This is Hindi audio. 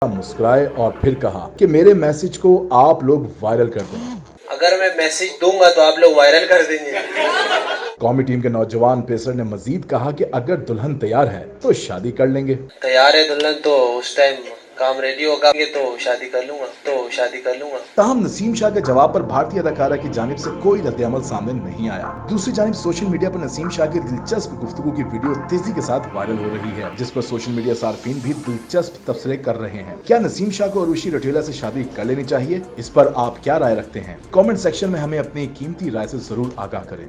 मुस्कुराए और फिर कहा कि मेरे मैसेज को आप लोग वायरल कर दें। अगर मैं मैसेज दूंगा तो आप लोग वायरल कर देंगे। कौमी टीम के नौजवान पेसर ने मजीद कहा कि अगर दुल्हन तैयार है तो शादी कर लेंगे। तैयार है दुल्हन तो उस टाइम काम रेडी होगा तो शादी कर लूंगा। ताहम नसीम शाह के जवाब पर भारतीय अदाकारा की जानिब से कोई रद्द-ए-अमल सामने नहीं आया। दूसरी जानिब सोशल मीडिया पर नसीम शाह की दिलचस्प गुफ्तगू की वीडियो तेजी के साथ वायरल हो रही है, जिस पर सोशल मीडिया सार्फिन भी दिलचस्प तबसरे कर रहे हैं। क्या नसीम शाह को उर्वशी रौटेला से शादी कर लेनी चाहिए? इस पर आप क्या राय रखते हैं? कमेंट सेक्शन में हमें अपनी कीमती राय से जरूर आगाह करें।